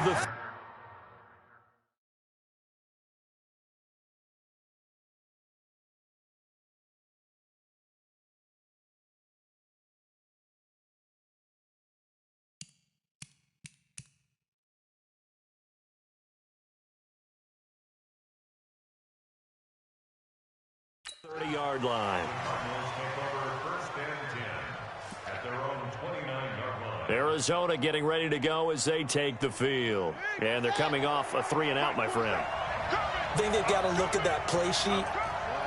the 30-yard line. Arizona getting ready to go as they take the field. And they're coming off a 3-and-out, my friend. I think they've got to look at that play sheet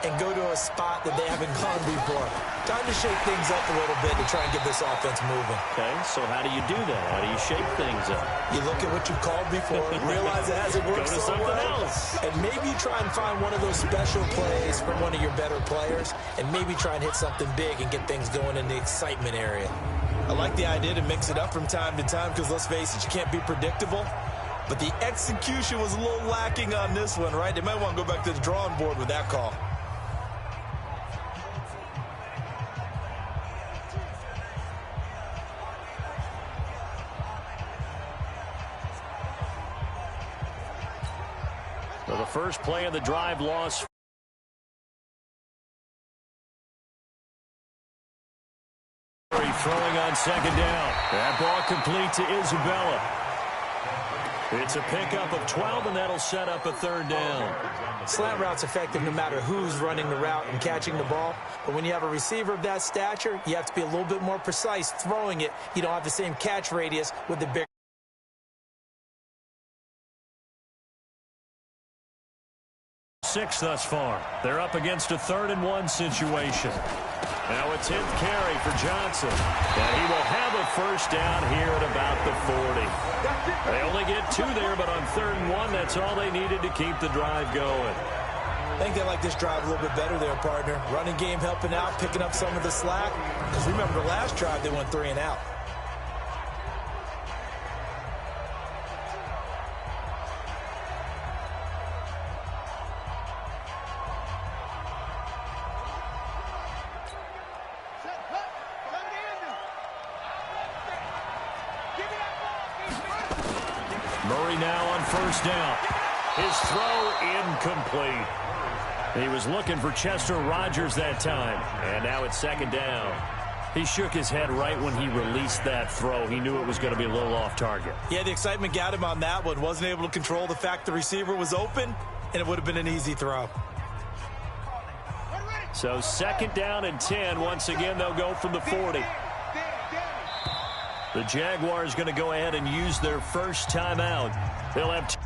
and go to a spot that they haven't gone before. Time to shake things up a little bit to try and get this offense moving. Okay, so how do you do that? How do you shake things up? You look at what you've called before, realize it hasn't worked so well, and maybe try and find one of those special plays from one of your better players, and maybe try and hit something big and get things going in the excitement area. I like the idea to mix it up from time to time because, let's face it, you can't be predictable. But the execution was a little lacking on this one, right? They might want to go back to the drawing board with that call. So the first play of the drive loss. Throwing on second down. That ball complete to Isabella. It's a pickup of 12, and that'll set up a third down. Slant route's effective no matter who's running the route and catching the ball. But when you have a receiver of that stature, you have to be a little bit more precise throwing it. You don't have the same catch radius with the big. 6 thus far. They're up against a 3rd-and-1 situation. Now a 10th carry for Johnson. And he will have a first down here at about the 40. They only get 2 there, but on 3rd and 1, that's all they needed to keep the drive going. I think they like this drive a little bit better there, partner. Running game helping out, picking up some of the slack. Because remember, the last drive they went 3 and out. Murray now on first down. His throw incomplete. He was looking for Chester Rogers that time. And now it's 2nd down. He shook his head right when he released that throw. He knew it was going to be a little off target. Yeah, the excitement got him on that one. Wasn't able to control the fact the receiver was open, and it would have been an easy throw. So 2nd down and 10. Once again, they'll go from the 40. The Jaguars going to go ahead and use their first timeout. They'll have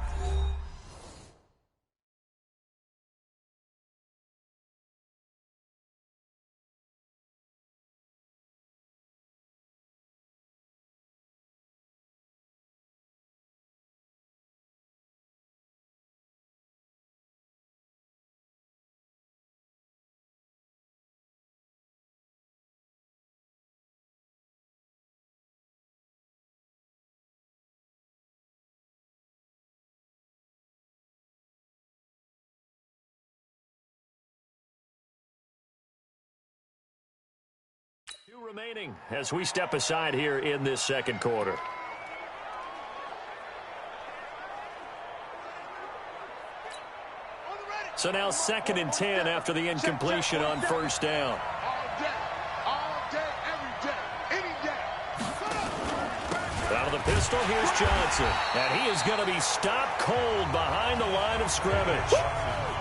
remaining as we step aside here in this 2nd quarter. So now 2nd and 10 after the incompletion on first down. Out of the pistol, here's Johnson. And he is going to be stopped cold behind the line of scrimmage.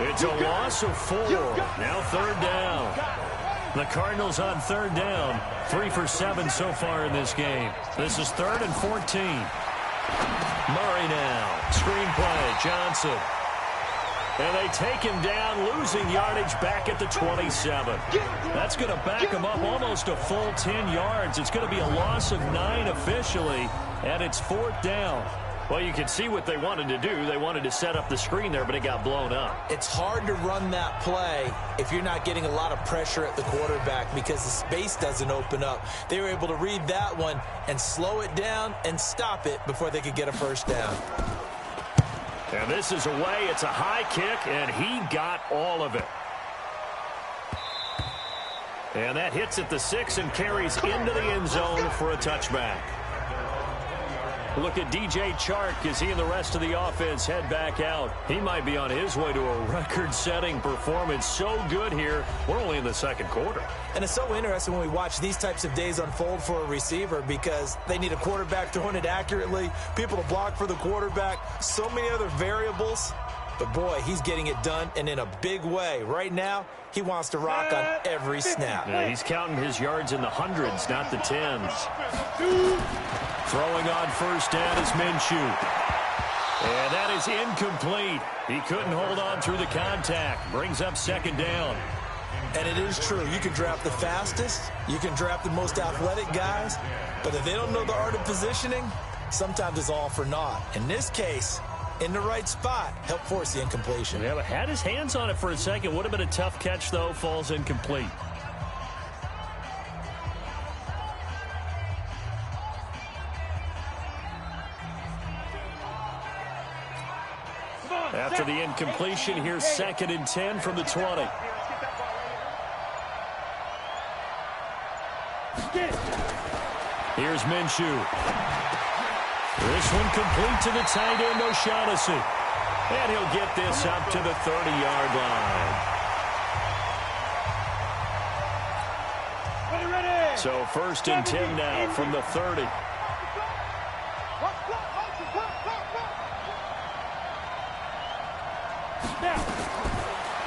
It's a loss of 4. Now 3rd down. The Cardinals on 3rd down. 3 for 7 so far in this game. This is 3rd and 14. Murray now. Screen play. Johnson. And they take him down, losing yardage back at the 27. That's going to back him up almost a full 10 yards. It's going to be a loss of 9 officially, and it's 4th down. Well, you can see what they wanted to do. They wanted to set up the screen there, but it got blown up. It's hard to run that play if you're not getting a lot of pressure at the quarterback because the space doesn't open up. They were able to read that one and slow it down and stop it before they could get a first down. And this is away. It's a high kick, and he got all of it. And that hits at the 6 and carries into the end zone for a touchback. Look at DJ Chark as he and the rest of the offense head back out. He might be on his way to a record-setting performance. So good here. We're only in the second quarter. And it's so interesting when we watch these types of days unfold for a receiver because they need a quarterback throwing it accurately, people to block for the quarterback, so many other variables. But, boy, he's getting it done, and in a big way. Right now, he wants to rock on every snap. Yeah, he's counting his yards in the hundreds, not the tens. Throwing on first down is Minshew. And that is incomplete. He couldn't hold on through the contact. Brings up second down. And it is true. You can draft the fastest. You can draft the most athletic guys. But if they don't know the art of positioning, sometimes it's all for naught. In this case, in the right spot, help force the incompletion. Yeah, but had his hands on it for a second. Would have been a tough catch, though. Falls incomplete. After the incompletion, here's 2nd and 10 from the 20. Here's Minshew. This one complete to the tight end, O'Shaughnessy. And he'll get this up to the 30-yard line. So 1st and 10 now from the 30.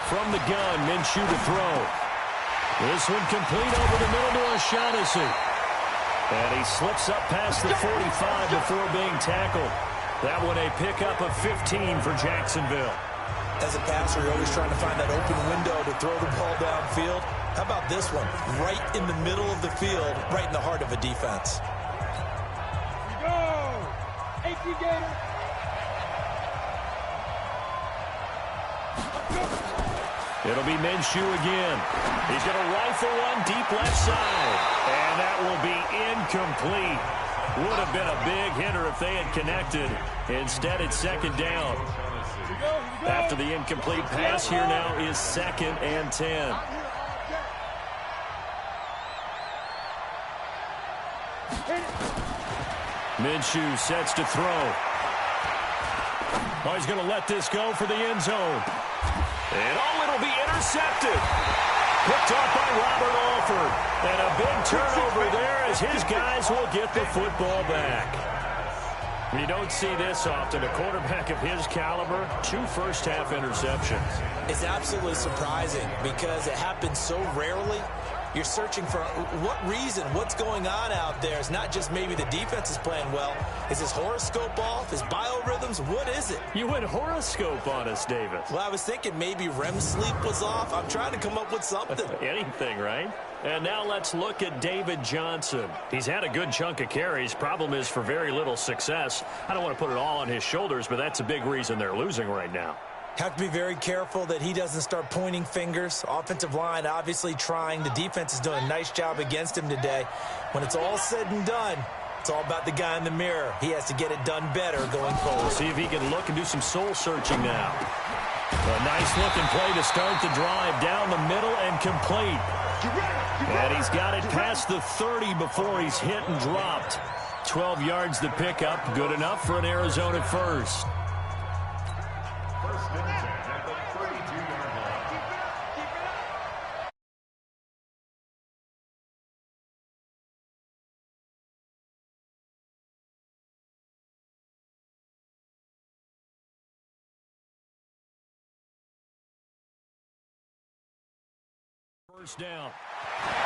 From the gun, Minshew to throw. This one complete over the middle to O'Shaughnessy. And he slips up past the 45 before being tackled. That one a pickup of 15 for Jacksonville. As a passer, you're always trying to find that open window to throw the ball downfield. How about this one? Right in the middle of the field, right in the heart of a defense. Here we go! 18 Gators! It'll be Minshew again. He's going to rifle one deep left side. And that will be incomplete. Would have been a big hitter if they had connected. Instead, it's 2nd down. After the incomplete pass, here now is 2nd and 10. Minshew sets to throw. Oh, he's going to let this go for the end zone. And it'll be intercepted. Picked off by Robert Alford. And a big turnover there as his guys will get the football back. You don't see this often. A quarterback of his caliber, 2 first-half interceptions. It's absolutely surprising because it happens so rarely. You're searching for what reason, what's going on out there. It's not just maybe the defense is playing well. Is his horoscope off? His biorhythms? What is it? You went horoscope on us, David. Well, I was thinking maybe REM sleep was off. I'm trying to come up with something. Anything, right? And now let's look at David Johnson. He's had a good chunk of carries. Problem is for very little success. I don't want to put it all on his shoulders, but that's a big reason they're losing right now. Have to be very careful that he doesn't start pointing fingers. Offensive line obviously trying. The defense is doing a nice job against him today. When it's all said and done, it's all about the guy in the mirror. He has to get it done better going forward. See if he can look and do some soul-searching now. A nice-looking play to start the drive down the middle and complete. And he's got it past the 30 before he's hit and dropped. 12 yards to pick up. Good enough for an Arizona first. First down.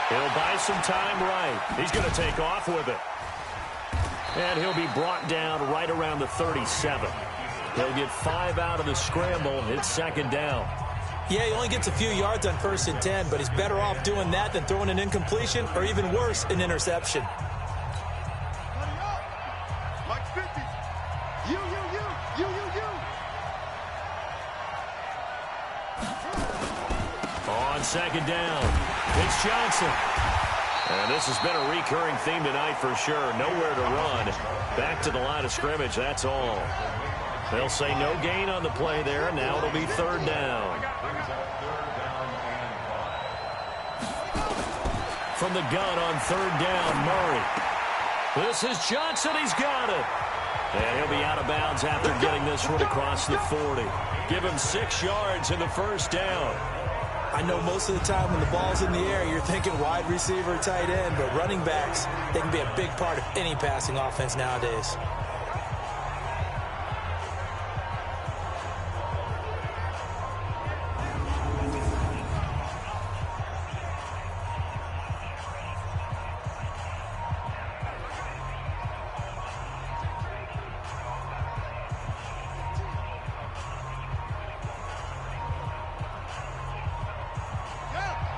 He'll buy some time right. He's going to take off with it. And he'll be brought down right around the 37. He'll get 5 out of the scramble. It's 2nd down. Yeah, he only gets a few yards on 1st and 10, but he's better off doing that than throwing an incompletion or even worse, an interception. On 2nd down, it's Johnson. And this has been a recurring theme tonight for sure. Nowhere to run. Back to the line of scrimmage, that's all. They'll say no gain on the play there. Now it'll be 3rd down. From the gun on 3rd down, Murray. This is Johnson. He's got it. And he'll be out of bounds after getting this one across the 40. Give him 6 yards in the first down. I know most of the time when the ball's in the air, you're thinking wide receiver, tight end, but running backs, they can be a big part of any passing offense nowadays.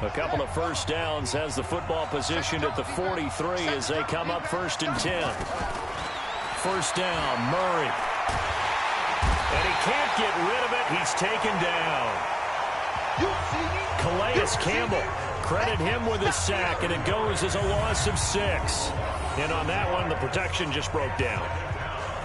A couple of first downs has the football positioned at the 43 as they come up 1st and 10. First down, Murray. And he can't get rid of it. He's taken down. Calais Campbell, credit him with a sack, and it goes as a loss of 6. And on that one, the protection just broke down.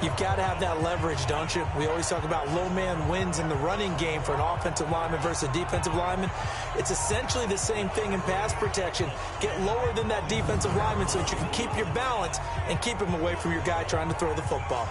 You've got to have that leverage, don't you? We always talk about low man wins in the running game for an offensive lineman versus a defensive lineman. It's essentially the same thing in pass protection. Get lower than that defensive lineman so that you can keep your balance and keep him away from your guy trying to throw the football.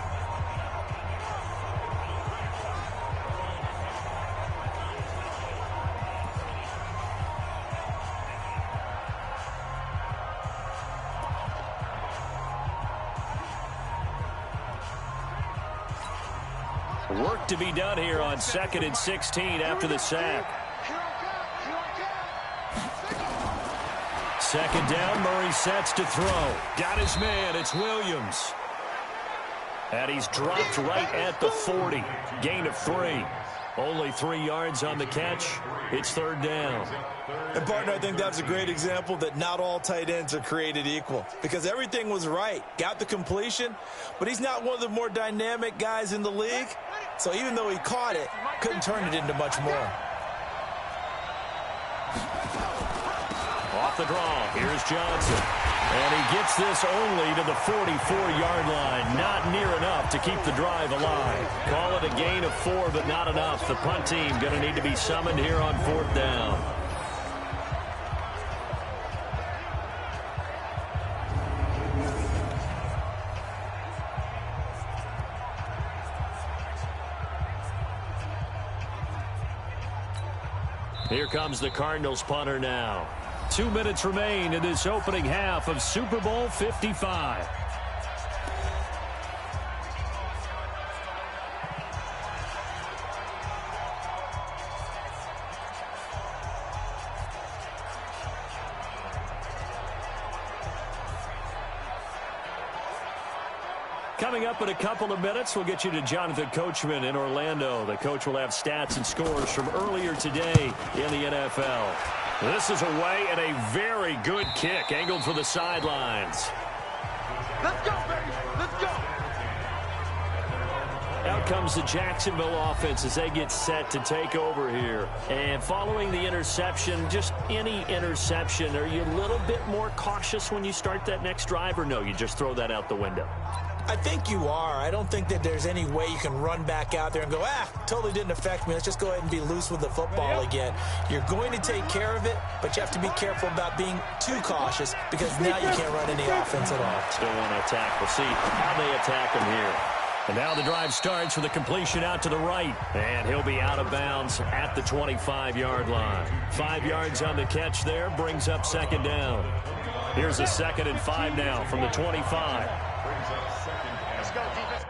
Work to be done here on 2nd and 16 after the sack. 2nd down, Murray sets to throw. Got his man, it's Williams. And he's dropped right at the 40. Gain of 3. Only 3 yards on the catch. It's 3rd down. And, partner, I think that's a great example that not all tight ends are created equal because everything was right. Got the completion, but he's not one of the more dynamic guys in the league. So even though he caught it, couldn't turn it into much more. Off the draw, here's Johnson. And he gets this only to the 44-yard line. Not near enough to keep the drive alive. Call it a gain of 4, but not enough. The punt team going to need to be summoned here on 4th down. Here comes the Cardinals punter now. 2 minutes remain in this opening half of Super Bowl 55. Coming up in a couple of minutes, we'll get you to Jonathan Coachman in Orlando. The coach will have stats and scores from earlier today in the NFL. This is away and a very good kick angled for the sidelines. Let's go, baby. Let's go. Out comes the Jacksonville offense as they get set to take over here. And following the interception, just any interception, are you a little bit more cautious when you start that next drive, or no, you just throw that out the window? I think you are. I don't think that there's any way you can run back out there and go, totally didn't affect me. Let's just go ahead and be loose with the football again. You're going to take care of it, but you have to be careful about being too cautious because now you can't run any offense at all. Still want to attack. We'll see how they attack him here. And now the drive starts with a completion out to the right. And he'll be out of bounds at the 25-yard line. 5 yards on the catch there, brings up 2nd down. Here's a 2nd and 5 now from the 25. Let's go, defense.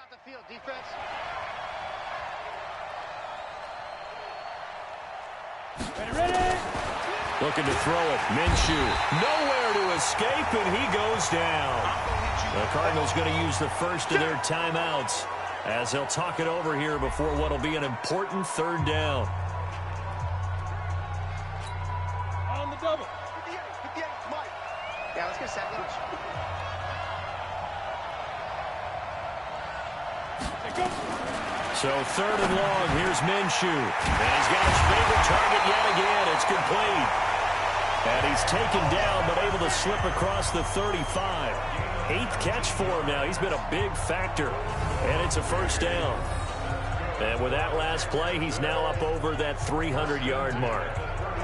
out the field, defense. Ready. Looking to throw it. Minshew. Nowhere to escape, and he goes down. The Cardinals going to use the first of their timeouts as they'll talk it over here before what will be an important third down. On the double. 58, Mike. Yeah, let's get a second. So third and long, here's Minshew. And he's got his favorite target yet again. It's complete. And he's taken down, but able to slip across the 35. 8th catch for him now. He's been a big factor. And it's a first down. And with that last play, he's now up over that 300-yard mark.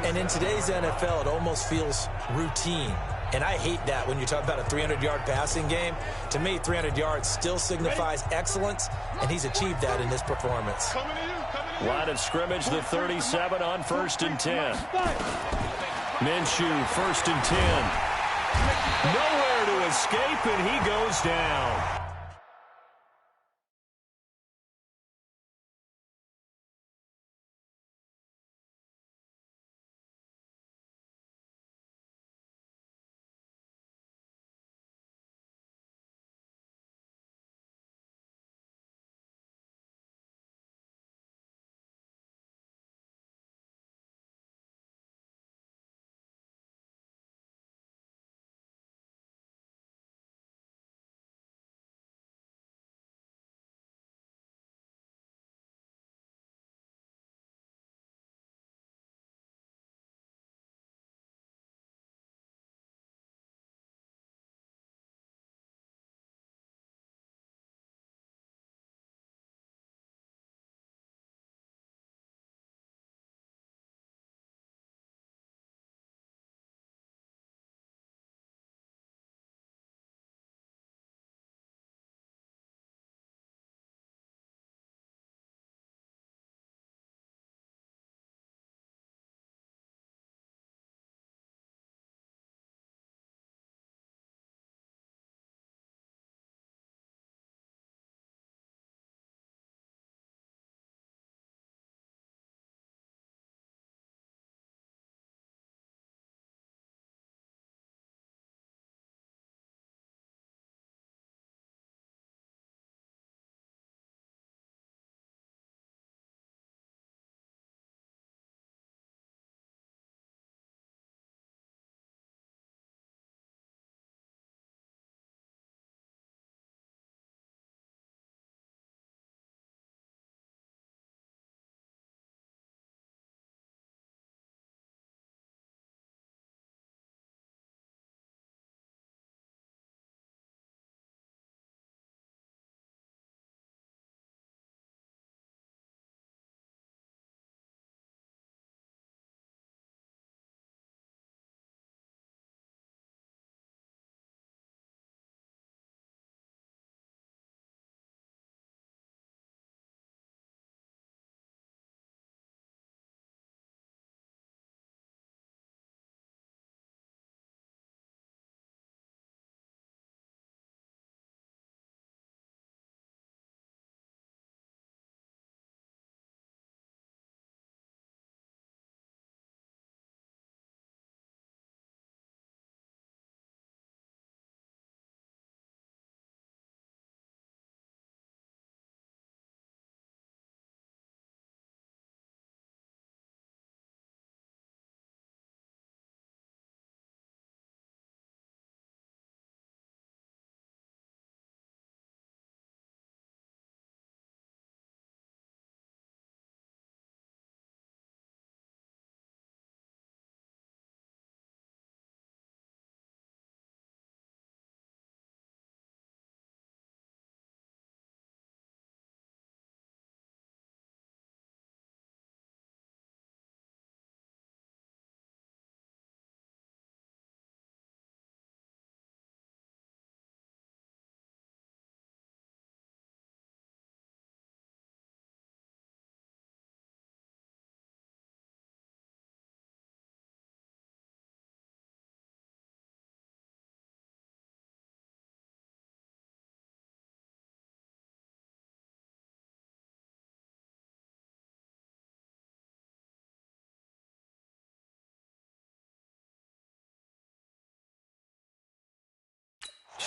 And in today's NFL, it almost feels routine. And I hate that when you talk about a 300-yard passing game. To me, 300 yards still signifies excellence, and he's achieved that in this performance. Line of scrimmage, the 37 on 1st and 10. Minshew, 1st and 10. Nowhere to escape, and he goes down.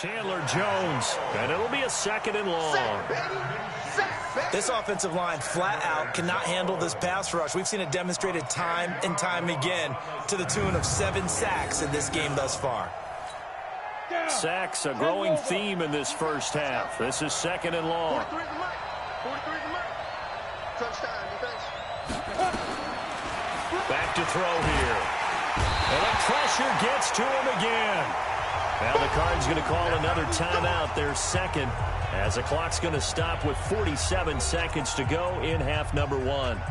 Chandler Jones, and it'll be a 2nd and long. This offensive line flat out cannot handle this pass rush. We've seen it demonstrated time and time again to the tune of 7 sacks in this game thus far. Sacks, a growing theme in this first half. This is 2nd and long. Back to throw here. And the pressure gets to him again. Now the Cards going to call another timeout, their 2nd, as the clock's going to stop with 47 seconds to go in half number 1.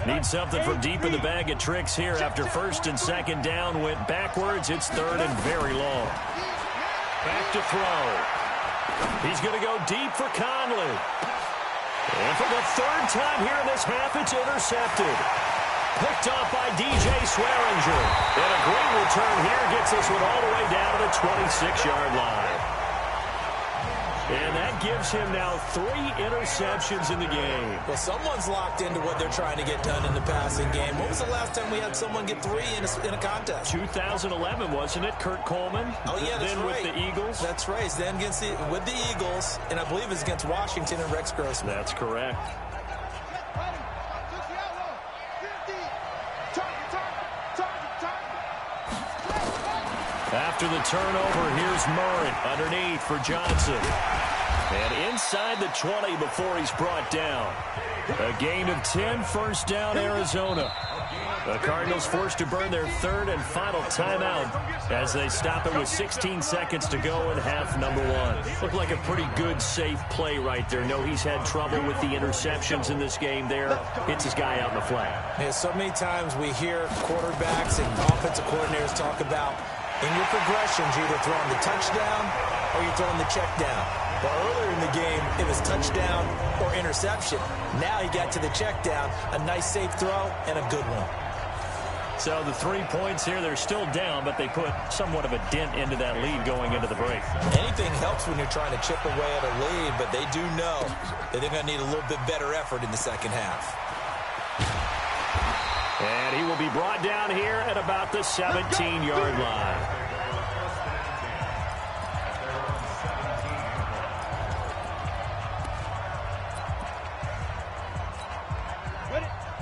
Need something from deep in the bag of tricks here after 1st and 2nd down went backwards. It's 3rd and very long. Back to throw. He's going to go deep for Conley. And for the 3rd time here in this half, it's intercepted. Picked off by DJ Swearinger. And a great return here gets this one all the way down to the 26-yard line. And that gives him now 3 interceptions in the game. Well, someone's locked into what they're trying to get done in the passing game. When was the last time we had someone get 3 in a contest? 2011, wasn't it? Kurt Coleman? Oh, yeah, that's then right. With the Eagles? That's right. Then with the Eagles, and I believe it's against Washington and Rex Grossman. That's correct. After the turnover, here's Murray underneath for Johnson. And inside the 20 before he's brought down. A gain of 10, 1st down, Arizona. The Cardinals forced to burn their 3rd and final timeout as they stop it with 16 seconds to go in half number 1. Looked like a pretty good, safe play right there. No, he's had trouble with the interceptions in this game there. Hits his guy out in the flat. Yeah, so many times we hear quarterbacks and offensive coordinators talk about in your progressions, you're either throwing the touchdown or you're throwing the check down. But earlier in the game, it was touchdown or interception. Now he got to the check down, a nice safe throw, and a good one. So the 3 points here, they're still down, but they put somewhat of a dent into that lead going into the break. Anything helps when you're trying to chip away at a lead, but they do know that they're going to need a little bit better effort in the second half. And he will be brought down here at about the 17-yard line.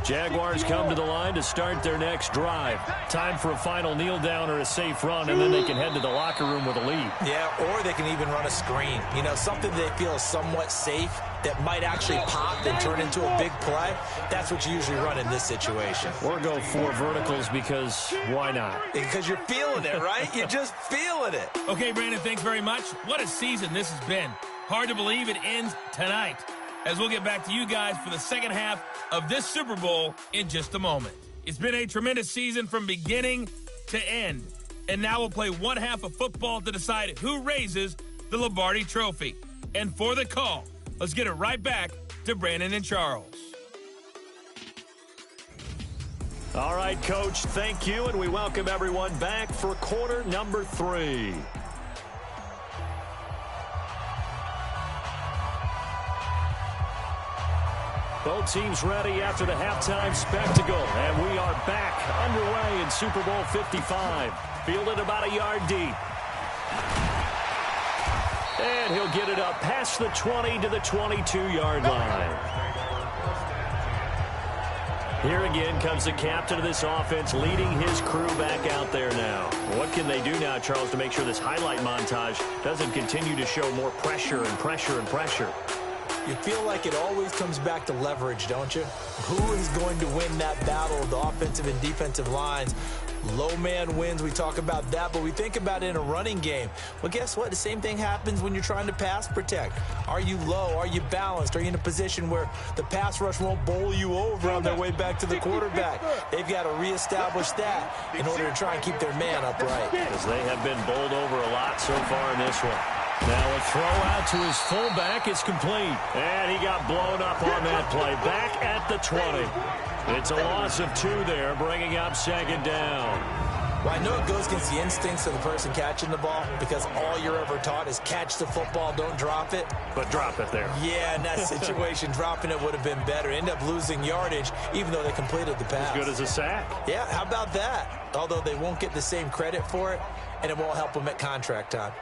Jaguars come to the line to start their next drive. Time for a final kneel down or a safe run, and then they can head to the locker room with a lead. Yeah, or they can even run a screen. You know, something they feel is somewhat safe that might actually pop and turn into a big play. That's what you usually run in this situation. Or go 4 verticals because why not? Because you're feeling it, right? You're just feeling it. Okay, Brandon, thanks very much. What a season this has been. Hard to believe it ends tonight, as we'll get back to you guys for the second half of this Super Bowl in just a moment. It's been a tremendous season from beginning to end. And now we'll play one half of football to decide who raises the Lombardi Trophy. And for the call, let's get it right back to Brandon and Charles. All right, Coach, thank you, and we welcome everyone back for quarter number 3. Both teams ready after the halftime spectacle, and we are back underway in Super Bowl 55. Fielded about a yard deep. And he'll get it up past the 20 to the 22-yard line. Here again comes the captain of this offense leading his crew back out there now. What can they do now, Charles, to make sure this highlight montage doesn't continue to show more pressure and pressure and pressure? You feel like it always comes back to leverage, don't you? Who is going to win that battle of the offensive and defensive lines? Low man wins. We talk about that, but we think about it in a running game. Well, guess what? The same thing happens when you're trying to pass protect. Are you low? Are you balanced? Are you in a position where the pass rush won't bowl you over on their way back to the quarterback? They've got to reestablish that in order to try and keep their man upright. Because they have been bowled over a lot so far in this one. Now a throw out to his fullback. It's complete. And he got blown up on that play. Back at the 20. It's a loss of 2 there, bringing up second down. Well, I know it goes against the instincts of the person catching the ball because all you're ever taught is catch the football, don't drop it. But drop it there. Yeah, in that situation, dropping it would have been better. End up losing yardage, even though they completed the pass. As good as a sack. Yeah, how about that? Although they won't get the same credit for it, and it won't help them at contract time.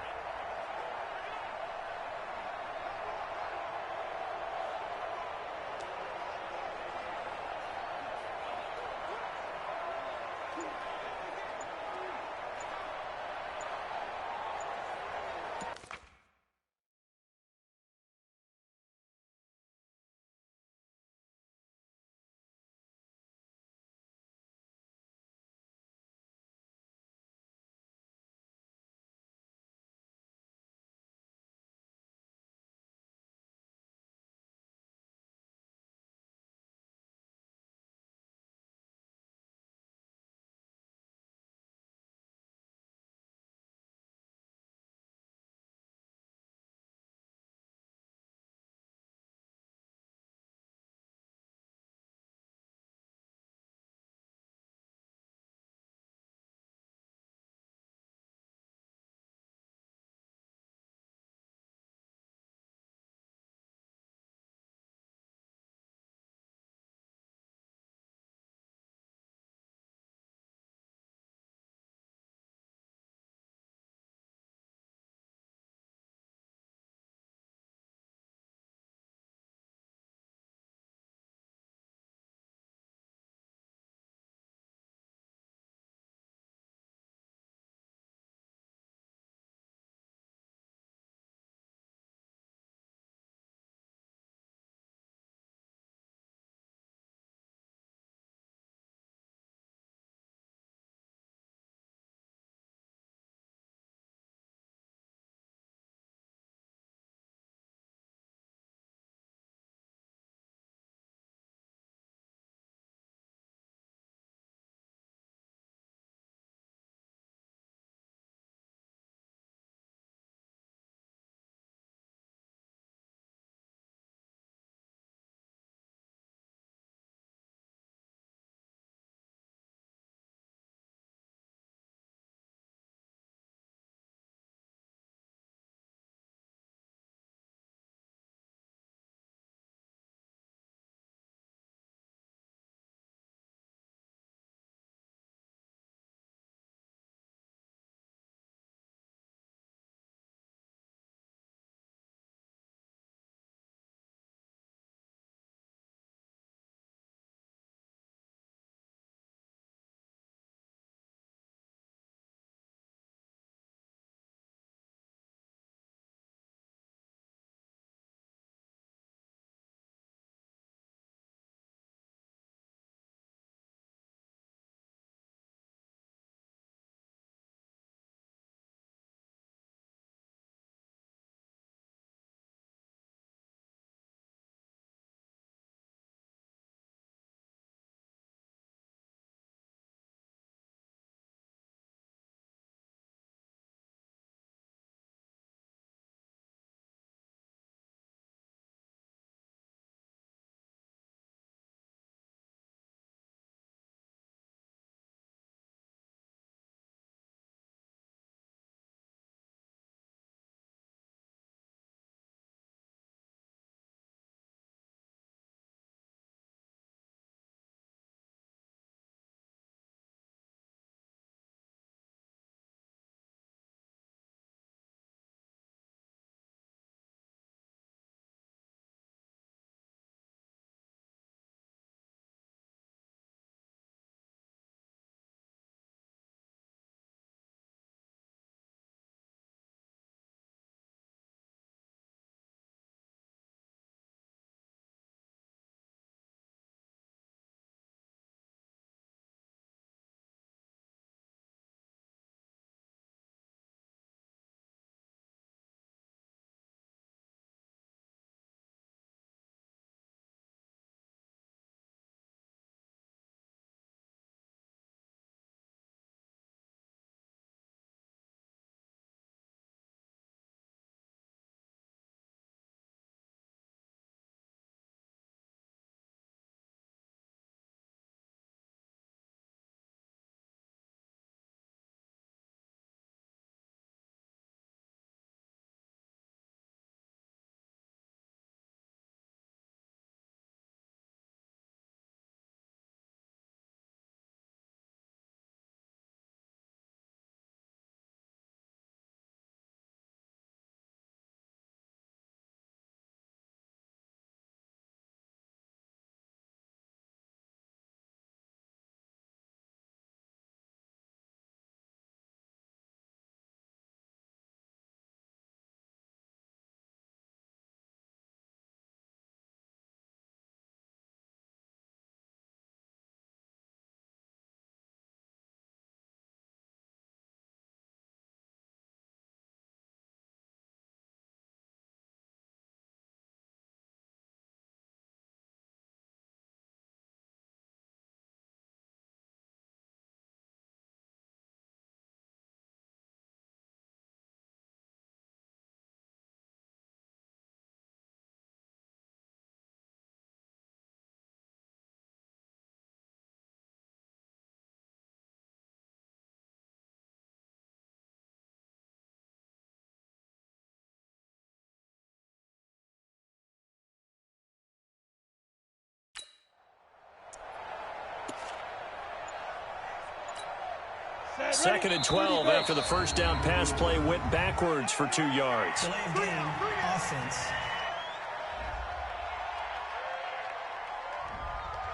2nd and 12 after the first down pass play went backwards for 2 yards. Delay of game, offense.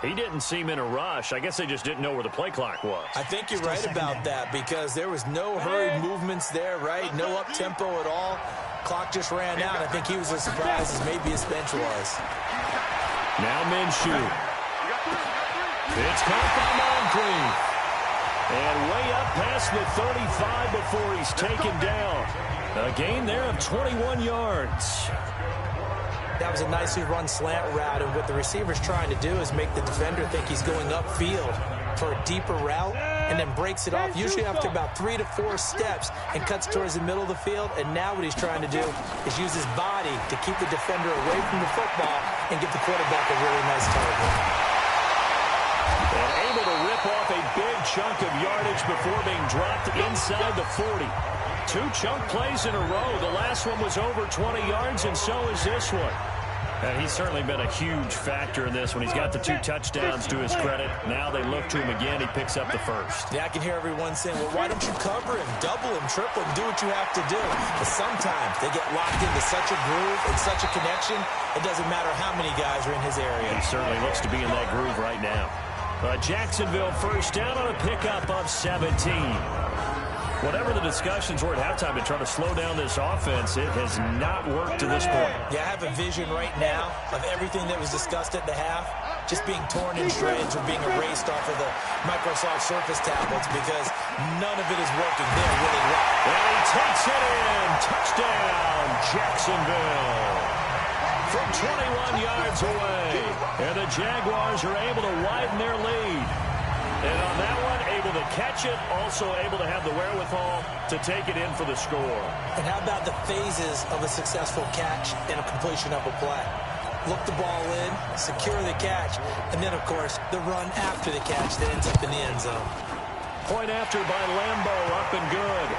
He didn't seem in a rush. I guess they just didn't know where the play clock was. I think you're right about that because there was no hurried movements there, right? No up-tempo at all. Clock just ran out. I think he was as surprised as maybe his bench was. Now Minshew. It's caught by Moncrief. And way up past the 35 before he's taken down. A gain there of 21 yards. That was a nicely run slant route, and what the receiver's trying to do is make the defender think he's going upfield for a deeper route and then breaks it off, usually after about 3 to 4 steps, and cuts towards the middle of the field. And now what he's trying to do is use his body to keep the defender away from the football and give the quarterback a really nice target. And able to rip off a big chunk of yardage before being dropped inside the 40. 2 chunk plays in a row. The last one was over 20 yards, and so is this one. And he's certainly been a huge factor in this when he's got the 2 touchdowns to his credit. Now they look to him again. He picks up the first. Yeah, I can hear everyone saying, well, why don't you cover him, double him, triple him, do what you have to do. But sometimes they get locked into such a groove and such a connection, it doesn't matter how many guys are in his area. He certainly looks to be in that groove right now. Jacksonville first down on a pickup of 17. Whatever the discussions were at halftime to try to slow down this offense, it has not worked to this point. Yeah, I have a vision right now of everything that was discussed at the half just being torn in shreds or being erased off of the Microsoft Surface tablets because none of it is working. They're really well. And he takes it in. Touchdown, Jacksonville. From 21 yards away. And the Jaguars are able to widen their lead. And on that one, able to catch it, also able to have the wherewithal to take it in for the score. And how about the phases of a successful catch and a completion of a play? Look the ball in, secure the catch, and then, of course, the run after the catch that ends up in the end zone. Point after by Lambeau, up and good.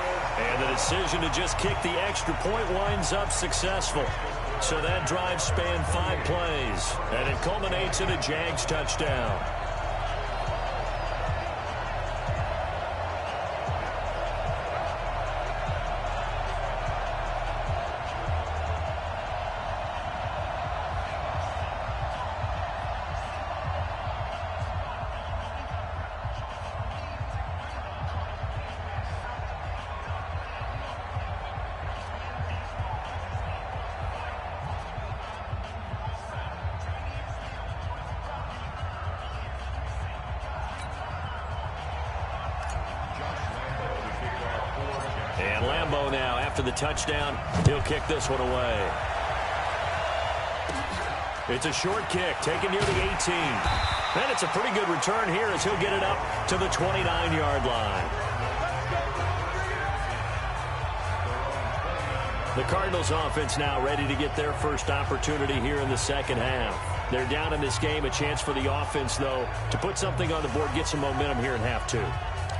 And the decision to just kick the extra point winds up successful. So that drive spanned 5 plays, and it culminates in a Jags touchdown. And Lambeau now, after the touchdown, he'll kick this one away. It's a short kick, taken near the 18. And it's a pretty good return here as he'll get it up to the 29-yard line. The Cardinals offense now ready to get their first opportunity here in the second half. They're down in this game, a chance for the offense, though, to put something on the board, get some momentum here in half 2.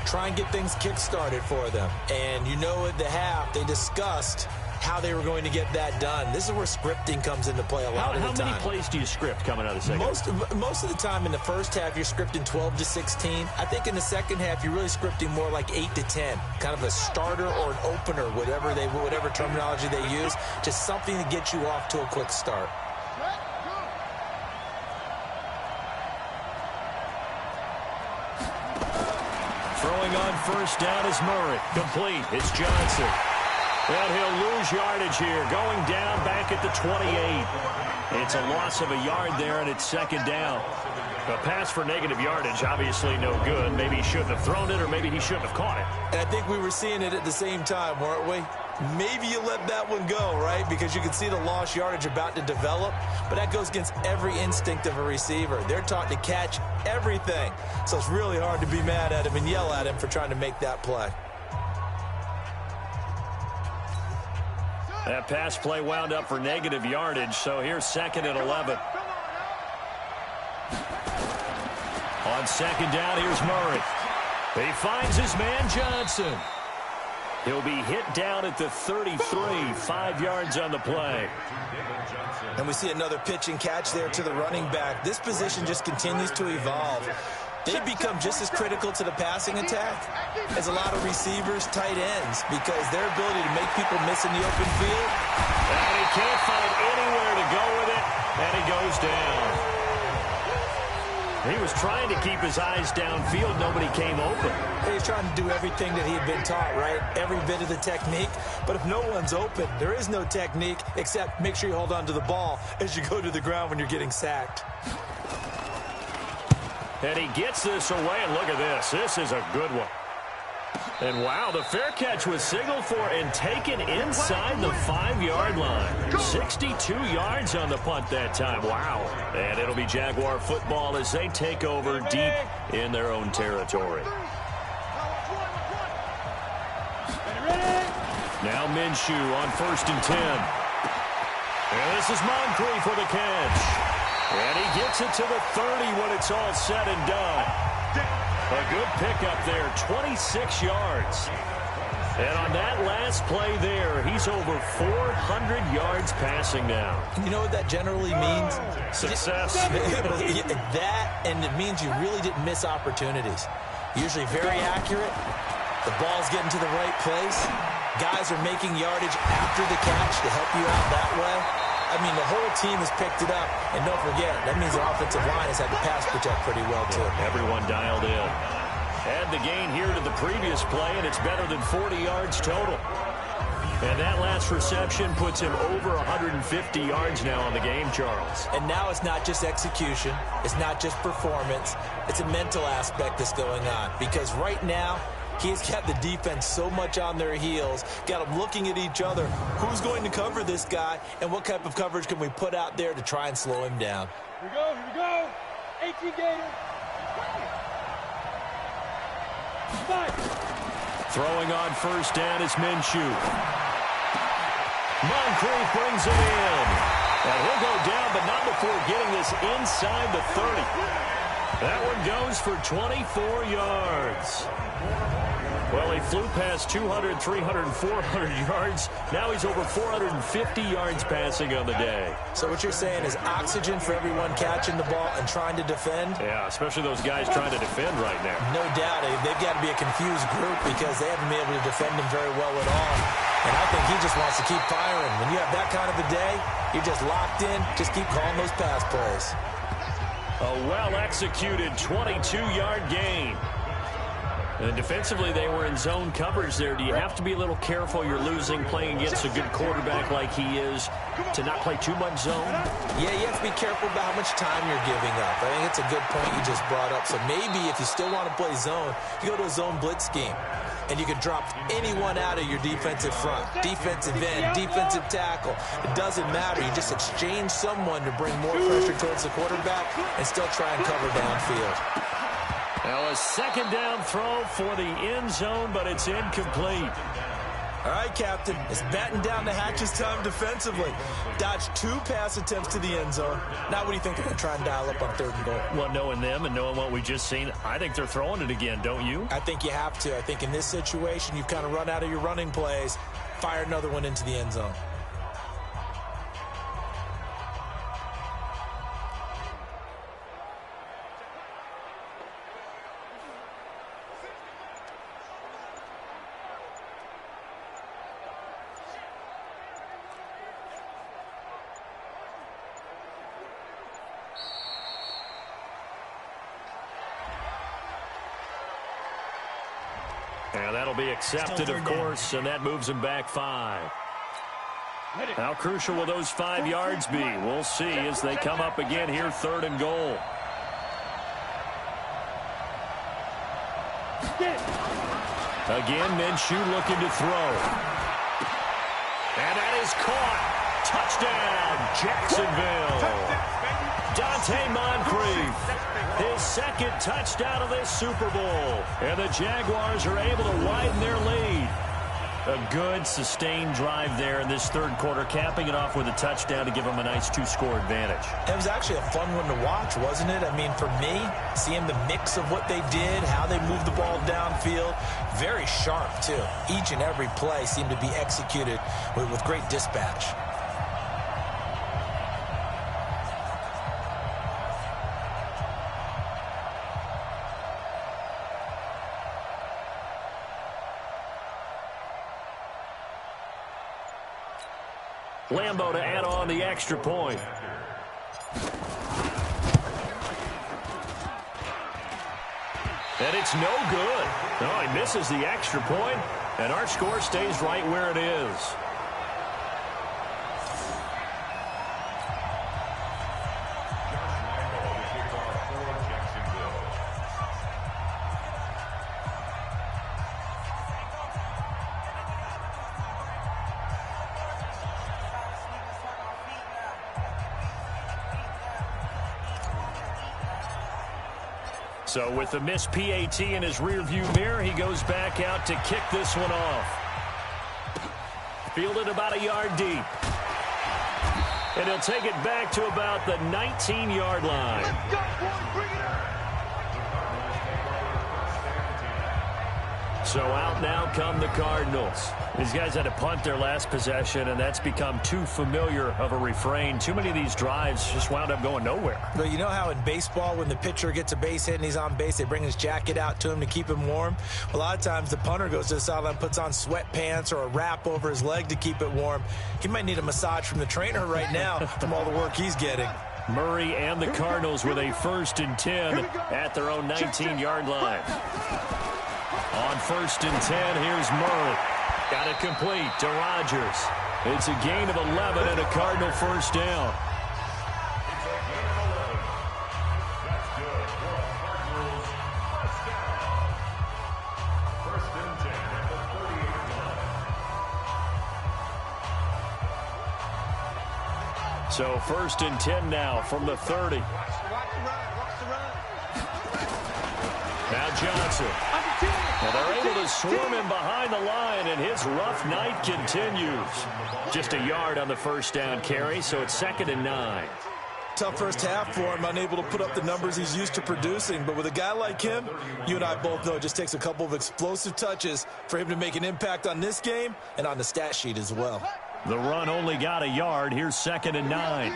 Try and get things kick-started for them. And you know at the half, they discussed how they were going to get that done. This is where scripting comes into play a lot of the time. How many plays do you script coming out of the second half? Most of the time in the first half, you're scripting 12 to 16. I think in the second half, you're really scripting more like 8 to 10. Kind of a starter or an opener, whatever terminology they use. Just something to get you off to a quick start. Throwing on first down is Murray. Complete. It's Johnson. And he'll lose yardage here. Going down back at the 28. It's a loss of a yard there, and it's second down. A pass for negative yardage, obviously no good. Maybe he shouldn't have thrown it, or maybe he shouldn't have caught it. And I think we were seeing it at the same time, weren't we? Maybe you let that one go, right? Because you can see the lost yardage about to develop. But that goes against every instinct of a receiver. They're taught to catch everything. So it's really hard to be mad at him and yell at him for trying to make that play. That pass play wound up for negative yardage. So here's 2nd and 11. On second down, here's Murray. He finds his man Johnson. He'll be hit down at the 33, 5 yards on the play. And we see another pitch and catch there to the running back. This position just continues to evolve. They become just as critical to the passing attack as a lot of receivers, tight ends, because their ability to make people miss in the open field. And he can't find anywhere to go with it, and he goes down. He was trying to keep his eyes downfield. Nobody came open. He's trying to do everything that he had been taught, right? Every bit of the technique. But if no one's open, there is no technique except make sure you hold on to the ball as you go to the ground when you're getting sacked. And he gets this away, and look at this. This is a good one. And wow, the fair catch was signaled for and taken inside the 5-yard line. 62 yards on the punt that time. Wow. And it'll be Jaguar football as they take over deep in their own territory. Now Minshew on 1st and 10. And this is Moncrief for the catch. And he gets it to the 30 when it's all said and done. A good pickup there, 26 yards. And on that last play there, he's over 400 yards passing now. You know what that generally means? Success. That, and it means you really didn't miss opportunities. Usually very accurate. The ball's getting to the right place. Guys are making yardage after the catch to help you out that way. I mean, the whole team has picked it up. And don't forget, that means the offensive line has had to pass protect pretty well, too. Everyone dialed in. Add the gain here to the previous play, and it's better than 40 yards total. And that last reception puts him over 150 yards now on the game, Charles. And now it's not just execution. It's not just performance. It's a mental aspect that's going on. Because right now, he's got the defense so much on their heels, got them looking at each other. Who's going to cover this guy, and what type of coverage can we put out there to try and slow him down? Here we go. 18 Gators. Throwing on 1st down is Minshew. Moncrief brings it in. And he'll go down, but not before getting this inside the 30. That one goes for 24 yards. Well, he flew past 200, 300, 400 yards. Now he's over 450 yards passing on the day. So what you're saying is oxygen for everyone catching the ball and trying to defend? Yeah, especially those guys trying to defend right now. No doubt. They've got to be a confused group because they haven't been able to defend him very well at all. And I think he just wants to keep firing. When you have that kind of a day, you're just locked in. Just keep calling those pass plays. A well-executed 22-yard gain. And defensively, they were in zone coverage there. Do you have to be a little careful? You're losing, playing against a good quarterback like he is, to not play too much zone? Yeah, you have to be careful about how much time you're giving up. I think it's a good point you just brought up. So maybe if you still want to play zone, you go to a zone blitz scheme. And you can drop anyone out of your defensive front, defensive end, defensive tackle. It doesn't matter. You just exchange someone to bring more pressure towards the quarterback and still try and cover downfield. Now a 2nd down throw for the end zone, but it's incomplete. All right, Captain, it's batten down the hatches time defensively. Dodged 2 pass attempts to the end zone. Now what do you think they're going to try and dial up on 3rd and goal? Well, knowing them and knowing what we just seen, I think they're throwing it again, don't you? I think you have to. I think in this situation, you've kind of run out of your running plays. Fire another one into the end zone. And that'll be accepted, of course, and that moves him back 5. How crucial will those 5 yards be? We'll see as they come up again here, 3rd and goal. Again, Minshew looking to throw. And that is caught. Touchdown, Jacksonville. Dante Moncrief, his 2nd touchdown of this Super Bowl. And the Jaguars are able to widen their lead. A good, sustained drive there in this 3rd quarter, capping it off with a touchdown to give them a nice 2-score advantage. It was actually a fun one to watch, wasn't it? I mean, for me, seeing the mix of what they did, how they moved the ball downfield, very sharp, too. Each and every play seemed to be executed with great dispatch. Lambo to add on the extra point. And it's no good. Oh, he misses the extra point, and our score stays right where it is. So with the missed PAT in his rearview mirror, he goes back out to kick this one off. Fielded about a yard deep. And he'll take it back to about the 19-yard line. Let's go, boys. Bring it up. So out now come the Cardinals. These guys had to punt their last possession, and that's become too familiar of a refrain. Too many of these drives just wound up going nowhere. But you know how in baseball, when the pitcher gets a base hit and he's on base, they bring his jacket out to him to keep him warm? A lot of times the punter goes to the sideline, puts on sweatpants or a wrap over his leg to keep it warm. He might need a massage from the trainer right now from all the work he's getting. Murray and the Cardinals with a 1st and 10 at their own 19-yard line. On 1st and 10, here's Murray. Got it complete to Rodgers. It's a gain of 11 and a Cardinal first down. So 1st and 10 now from the 30. Watch the run. Now Johnson. Well, they're able to swarm him behind the line, and his rough night continues. Just a yard on the first down carry, so it's 2nd and 9. Tough first half for him, unable to put up the numbers he's used to producing. But with a guy like him, you and I both know it just takes a couple of explosive touches for him to make an impact on this game and on the stat sheet as well. The run only got a yard. Here's 2nd and 9.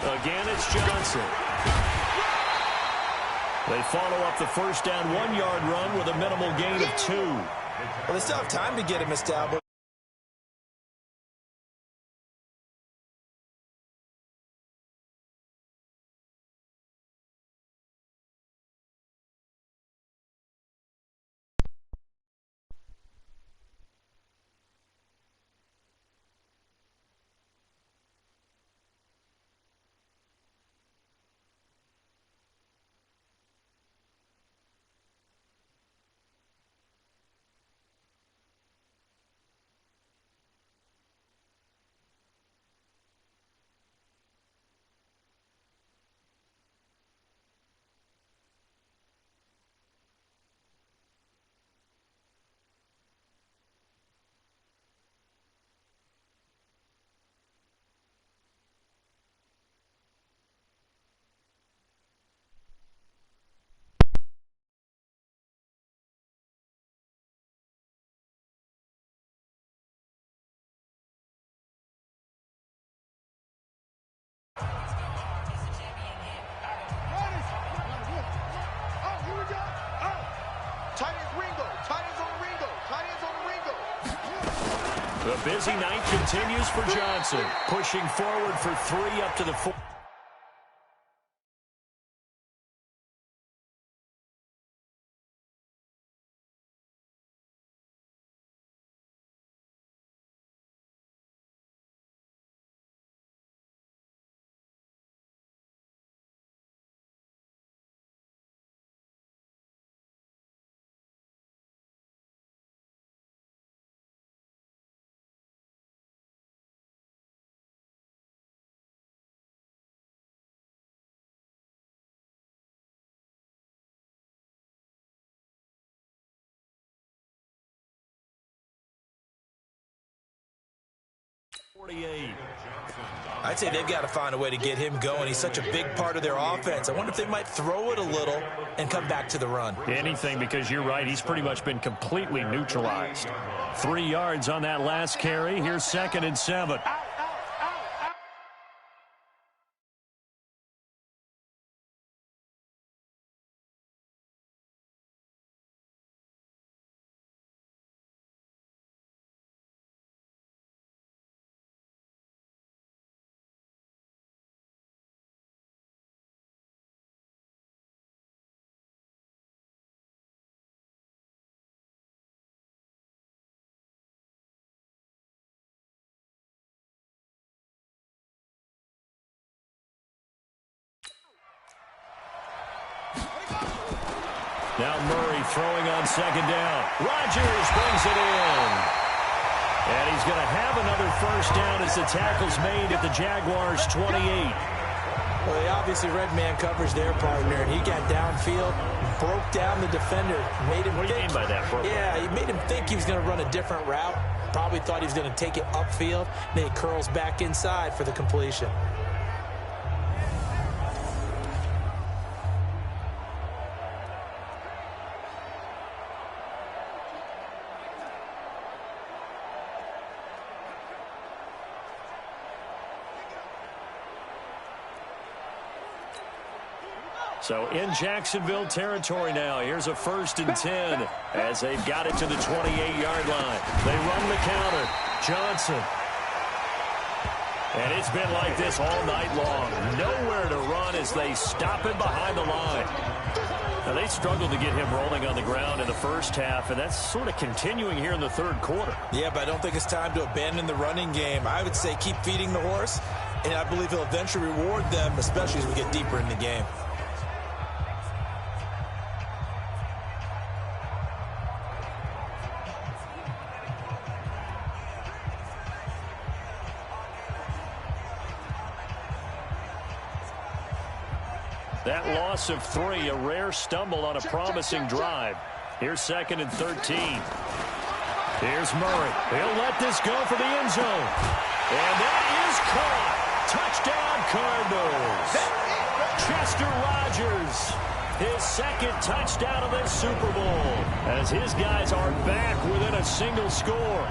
Again, it's Johnson. They follow up the first down 1-yard run with a minimal gain of 2. Well, they still have time to get him established. The busy night continues for Johnson, pushing forward for 3 up to the 4. I'd say they've got to find a way to get him going. He's such a big part of their offense. I wonder if they might throw it a little and come back to the run. Anything, because you're right. He's pretty much been completely neutralized. 3 yards on that last carry. Here's 2nd and 7. Now Murray throwing on second down. Rodgers brings it in. And he's going to have another first down as the tackle's made at the Jaguars' 28. Well, they obviously read man coverage their partner, and he got downfield, broke down the defender, made him What do you mean by that? Yeah, he made him think he was going to run a different route. Probably thought he was going to take it upfield. Then he curls back inside for the completion. So in Jacksonville territory now. Here's a 1st and 10 as they've got it to the 28-yard line. They run the counter. Johnson. And it's been like this all night long. Nowhere to run as they stop him behind the line. Now, they struggled to get him rolling on the ground in the first half, and that's sort of continuing here in the third quarter. Yeah, but I don't think it's time to abandon the running game. I would say keep feeding the horse, and I believe he'll eventually reward them, especially as we get deeper in the game. That loss of 3, a rare stumble on a promising drive. Here's 2nd and 13. Here's Murray. He'll let this go for the end zone. And that is caught. Touchdown, Cardinals. Chester Rogers, his 2nd touchdown of this Super Bowl, as his guys are back within a single score.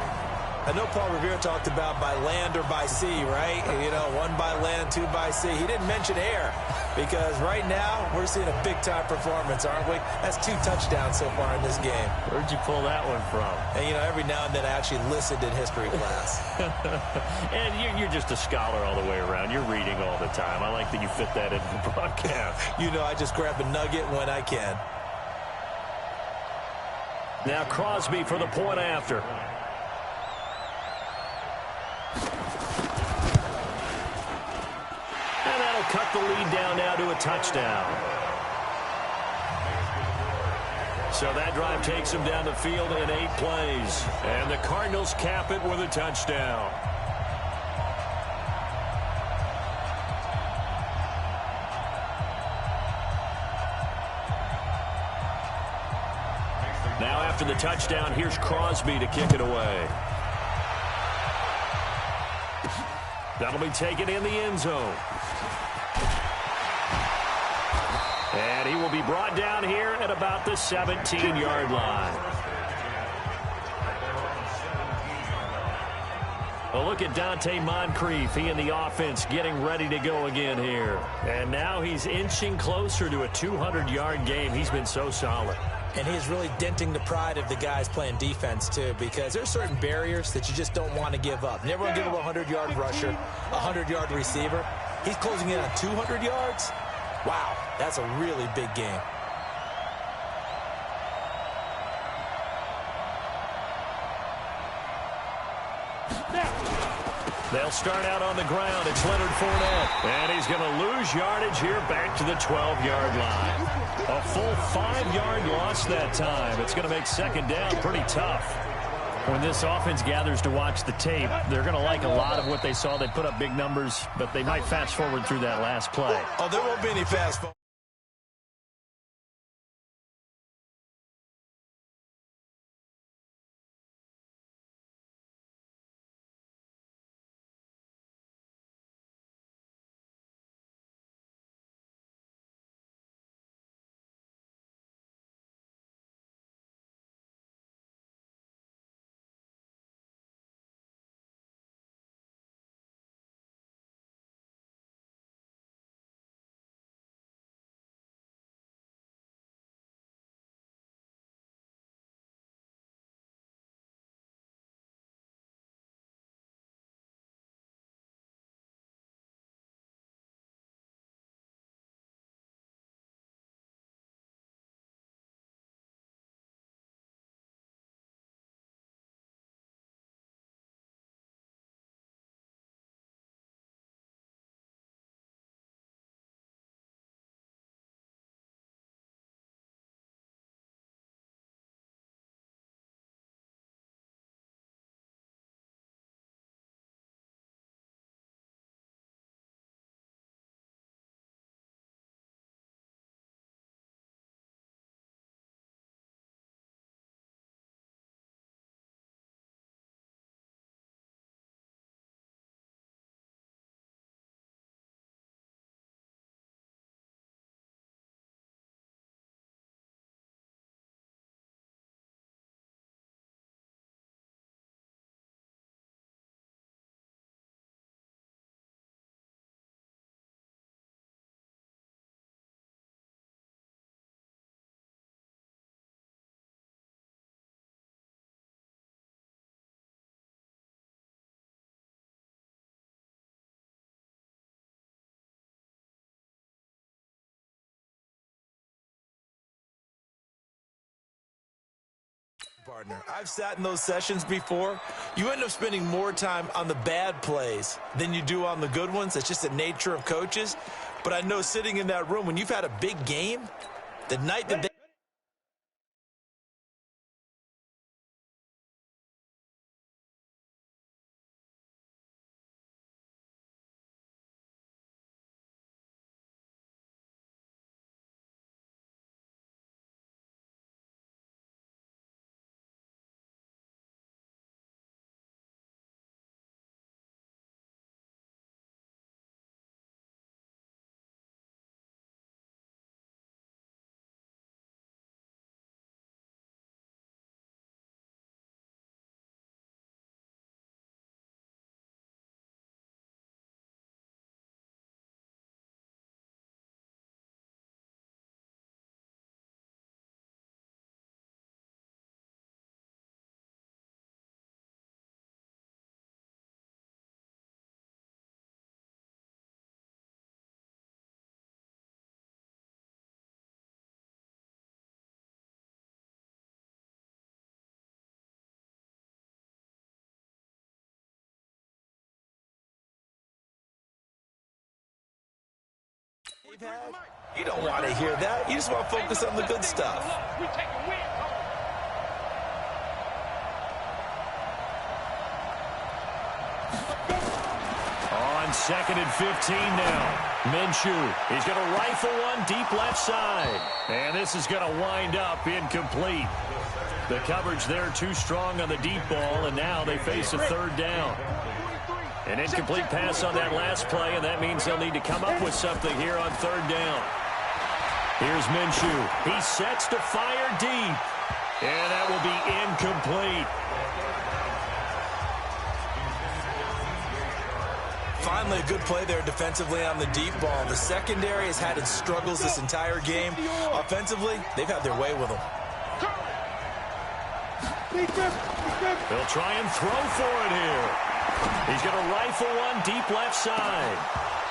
I know Paul Revere talked about by land or by sea, right? You know, 1 by land, 2 by sea. He didn't mention air because right now we're seeing a big-time performance, aren't we? That's 2 touchdowns so far in this game. Where'd you pull that one from? And, you know, every now and then I actually listened in history class. And you're just a scholar all the way around. You're reading all the time. I like that you fit that into the broadcast. You know, I just grab a nugget when I can. Now Crosby for the point after. And that'll cut the lead down now to a touchdown. So that drive takes them down the field in 8 plays. And the Cardinals cap it with a touchdown. Now after the touchdown, here's Crosby to kick it away. That'll be taken in the end zone. And he will be brought down here at about the 17-yard line. Well, look at Dante Moncrief. He and the offense getting ready to go again here. And now he's inching closer to a 200-yard game. He's been so solid. And he's really denting the pride of the guys playing defense, too, because there's certain barriers that you just don't want to give up. Never want to give up a 100-yard rusher, a 100-yard receiver. He's closing in on 200 yards. Wow, that's a really big game. They'll start out on the ground. It's Leonard Fournette. And he's going to lose yardage here back to the 12-yard line. A full 5-yard loss that time. It's going to make second down pretty tough. When this offense gathers to watch the tape, they're going to like a lot of what they saw. They put up big numbers, but they might fast forward through that last play. Oh, there won't be any fast forward. partner. I've sat in those sessions before. You end up spending more time on the bad plays than you do on the good ones. It's just the nature of coaches. But I know sitting in that room, when you've had a big game, the night that they you don't want to hear that. You just want to focus on the good stuff. On 2nd and 15 now. Minshew, he's going to rifle one deep left side. And this is going to wind up incomplete. The coverage there too strong on the deep ball, and now they face a 3rd down. An incomplete pass on that last play, and that means they'll need to come up with something here on 3rd down. Here's Minshew. He sets to fire deep, and that will be incomplete. Finally, a good play there defensively on the deep ball. The secondary has had its struggles this entire game. Offensively, they've had their way with them. They'll try and throw for it here. He's going to rifle one deep left side.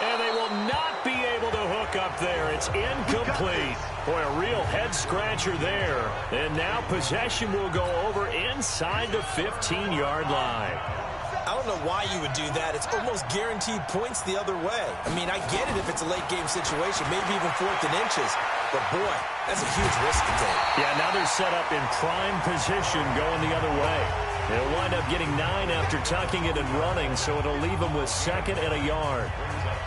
And they will not be able to hook up there. It's incomplete. Boy, a real head-scratcher there. And now possession will go over inside the 15-yard line. I don't know why you would do that. It's almost guaranteed points the other way. I mean, I get it if it's a late-game situation, maybe even 4th and inches. But, boy, that's a huge risk to take. Yeah, now they're set up in prime position going the other way. They'll wind up getting 9 after tucking it and running, so it'll leave them with 2nd and a yard.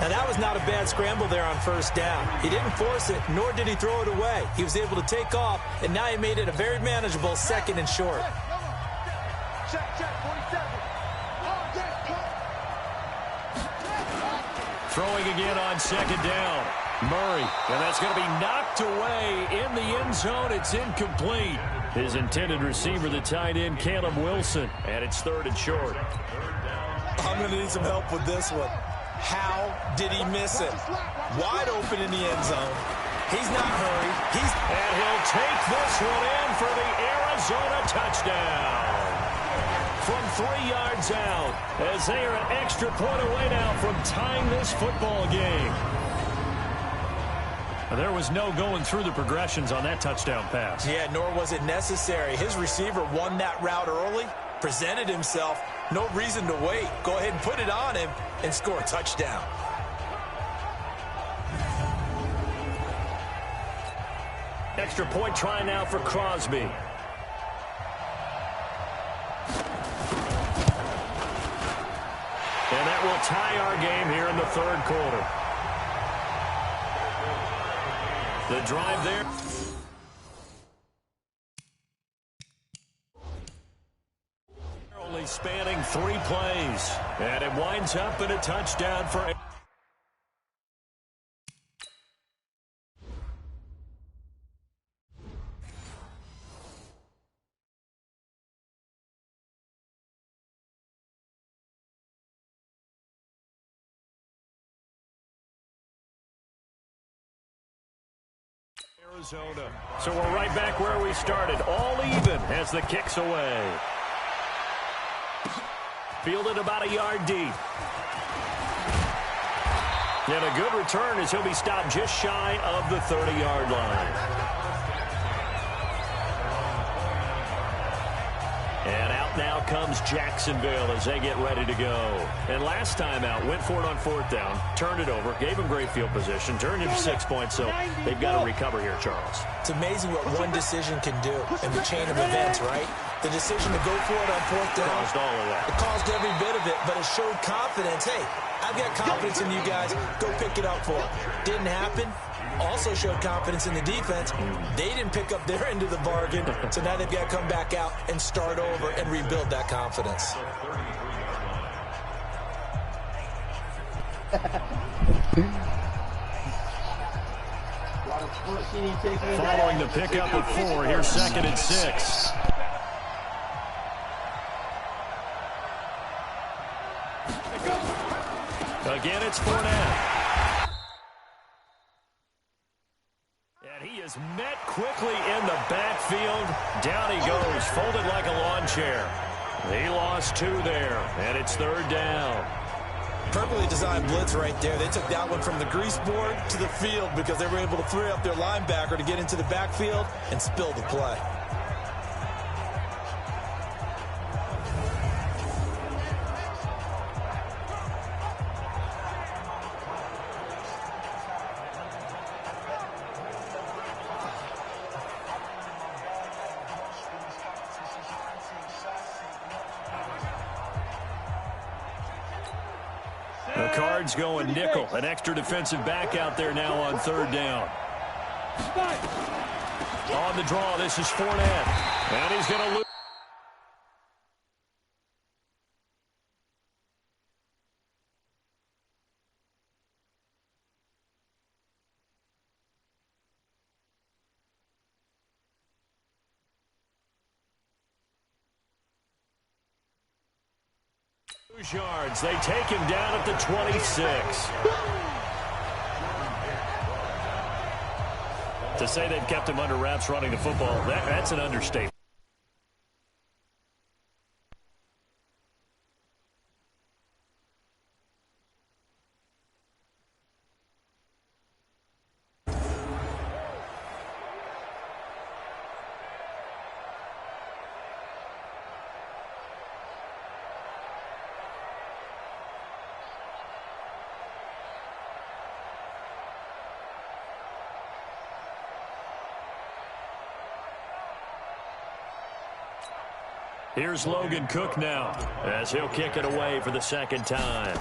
Now, that was not a bad scramble there on 1st down. He didn't force it, nor did he throw it away. He was able to take off, and now he made it a very manageable 2nd and short. Throwing again on 2nd down. Murray, and that's going to be knocked away in the end zone. It's incomplete. His intended receiver, the tight end, Caleb Wilson, and it's 3rd and short. I'm going to need some help with this one. How did he miss it? Wide open in the end zone. He's not hurried. And he'll take this one in for the Arizona touchdown. From 3 yards out, as they are an extra point away now from tying this football game. There was no going through the progressions on that touchdown pass. Yeah, nor was it necessary. His receiver won that route early, presented himself. No reason to wait. Go ahead and put it on him and score a touchdown. Extra point try now for Crosby. And that will tie our game here in the 3rd quarter. The drive there. Only spanning 3 plays. And it winds up in a touchdown for Arizona. So we're right back where we started. All even as the kick's away. Fielded about a yard deep. And a good return as he'll be stopped just shy of the 30-yard line. And out now comes Jacksonville as they get ready to go. And last time out, went for it on 4th down, turned it over, gave them great field position, turned into 6 points, so they've got to recover here, Charles. It's amazing what one decision can do in the chain of events, right? The decision to go for it on 4th down. Caused all of that. It caused every bit of it, but it showed confidence. Hey, I've got confidence in you guys. Go pick it up for them. Didn't happen. Also showed confidence in the defense. They didn't pick up their end of the bargain, so now they've got to come back out and start over and rebuild that confidence. Following the pickup of 4, here's 2nd and 6. Again, it's Fournette. And he is met quickly in the backfield. Down he goes, folded like a lawn chair. He lost 2 there, and it's 3rd down. Perfectly designed blitz right there. They took that one from the grease board to the field because they were able to free up their linebacker to get into the backfield and spill the play. The Cards going nickel. An extra defensive back out there now on 3rd down. On the draw, this is Fournette. And he's going to lose. Yards. They take him down at the 26. To say they've kept him under wraps running the football, that's an understatement. Here's Logan Cook now as he'll kick it away for the 2nd time.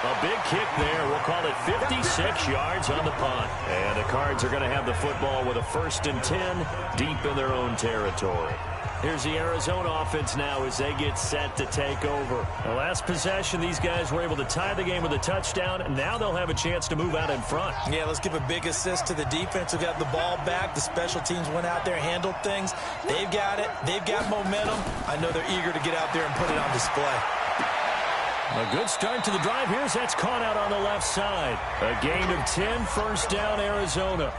A big kick there. We'll call it 56 yards on the punt. And the Cards are going to have the football with a 1st and 10 deep in their own territory. Here's the Arizona offense now as they get set to take over. The last possession, these guys were able to tie the game with a touchdown, and now they'll have a chance to move out in front. Yeah, let's give a big assist to the defense who got the ball back. The special teams went out there, handled things. They've got it. They've got momentum. I know they're eager to get out there and put it on display. A good start to the drive. Here's that's caught out on the left side. A gain of 10, 1st down, Arizona.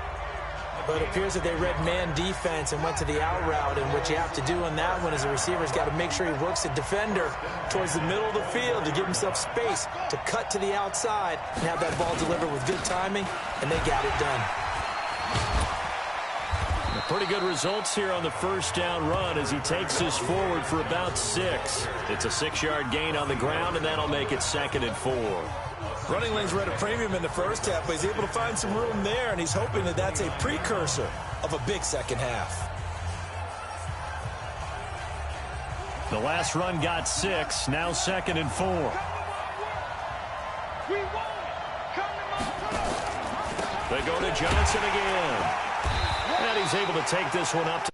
But it appears that they read man defense and went to the out route, and what you have to do on that one is the receiver's got to make sure he works the defender towards the middle of the field to give himself space to cut to the outside and have that ball delivered with good timing, and they got it done. Pretty good results here on the 1st down run as he takes this forward for about 6. It's a 6-yard gain on the ground, and that'll make it 2nd and 4. Running lanes were at a premium in the first half, but he's able to find some room there, and he's hoping that that's a precursor of a big second half. The last run got 6, now 2nd and 4. They go to Johnson again. And he's able to take this one up to